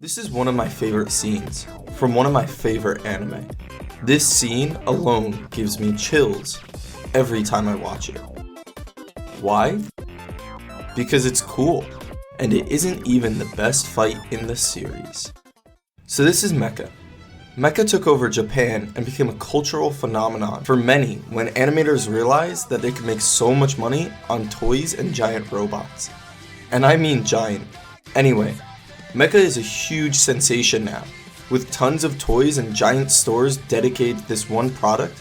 This is one of my favorite scenes from one of my favorite anime. This scene alone gives me chills every time I watch it. Why? Because it's cool, and it isn't even the best fight in the series. So this is Mecha. Mecha took over Japan and became a cultural phenomenon for many when animators realized that they could make so much money on toys and giant robots. And I mean giant. Anyway, Mecha is a huge sensation now. With tons of toys and giant stores dedicated to this one product,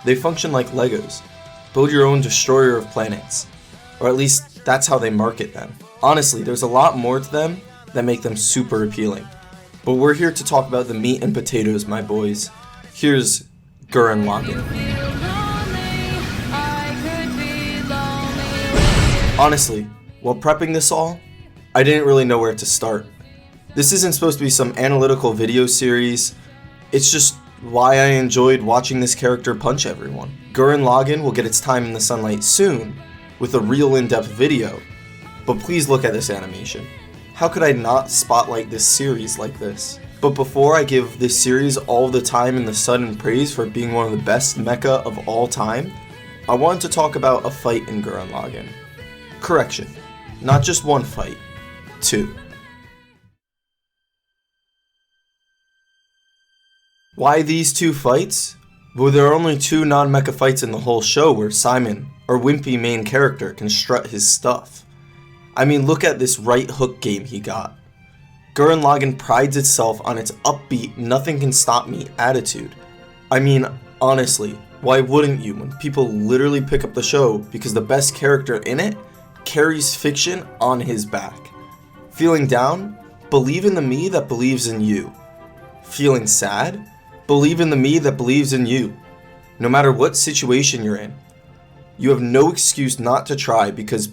they function like Legos. Build your own destroyer of planets. Or at least that's how they market them. Honestly, there's a lot more to them that make them super appealing. But we're here to talk about the meat and potatoes, my boys. Here's Gurren Lagann. Honestly, while prepping this all, I didn't really know where to start. This isn't supposed to be some analytical video series, it's just why I enjoyed watching this character punch everyone. Gurren Lagann will get its time in the sunlight soon, with a real in-depth video, but please look at this animation. How could I not spotlight this series like this? But before I give this series all the time in the sun and praise for being one of the best mecha of all time, I wanted to talk about a fight in Gurren Lagann. Correction, not just one fight, two. Why these two fights? Well, there are only two non-mecha fights in the whole show where Simon, our wimpy main character, can strut his stuff. I mean, look at this right hook game he got. Gurren Lagann prides itself on its upbeat, nothing can stop me attitude. I mean, honestly, why wouldn't you when people literally pick up the show because the best character in it carries fiction on his back? Feeling down? Believe in the me that believes in you. Feeling sad? Believe in the me that believes in you. No matter what situation you're in, you have no excuse not to try because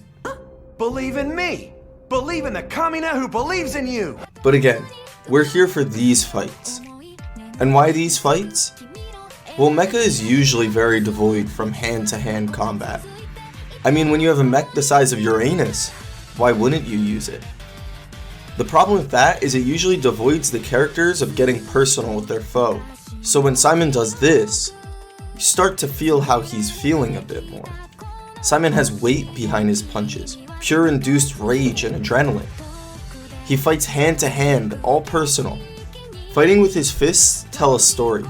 believe in me! Believe in the Kamina who believes in you! But again, we're here for these fights. And why these fights? Well, mecha is usually very devoid from hand-to-hand combat. I mean, when you have a mech the size of Uranus, why wouldn't you use it? The problem with that is it usually devoids the characters of getting personal with their foe. So when Simon does this, you start to feel how he's feeling a bit more. Simon has weight behind his punches, pure induced rage and adrenaline. He fights hand to hand, all personal. Fighting with his fists tell a story.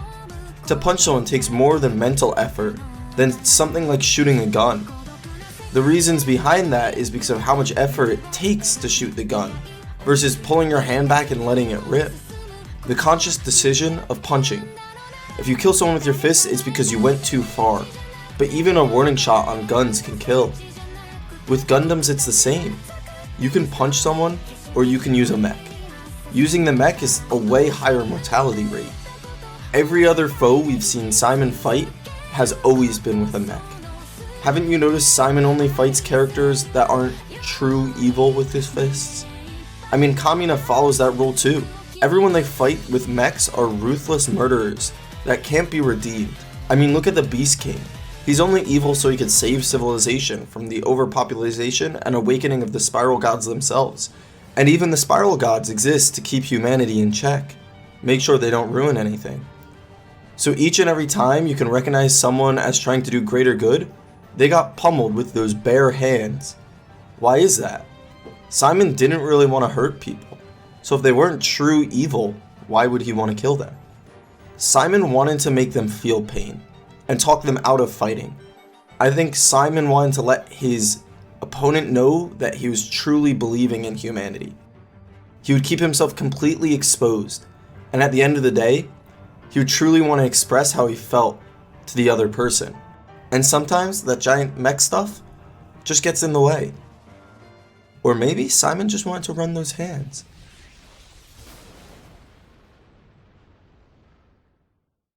To punch someone takes more than mental effort than something like shooting a gun. The reasons behind that is because of how much effort it takes to shoot the gun versus pulling your hand back and letting it rip. The conscious decision of punching. If you kill someone with your fists, it's because you went too far. But even a warning shot on guns can kill. With Gundams, it's the same. You can punch someone, or you can use a mech. Using the mech is a way higher mortality rate. Every other foe we've seen Simon fight has always been with a mech. Haven't you noticed Simon only fights characters that aren't true evil with his fists? I mean, Kamina follows that rule too. Everyone they fight with mechs are ruthless murderers that can't be redeemed. I mean, look at the Beast King. He's only evil so he could save civilization from the overpopulation and awakening of the Spiral Gods themselves. And even the Spiral Gods exist to keep humanity in check, make sure they don't ruin anything. So each and every time you can recognize someone as trying to do greater good, they got pummeled with those bare hands. Why is that? Simon didn't really want to hurt people, so if they weren't true evil, why would he want to kill them? Simon wanted to make them feel pain and talk them out of fighting. I think Simon wanted to let his opponent know that he was truly believing in humanity. He would keep himself completely exposed, and at the end of the day, he would truly want to express how he felt to the other person. And sometimes that giant mech stuff just gets in the way. Or maybe Simon just wanted to run those hands.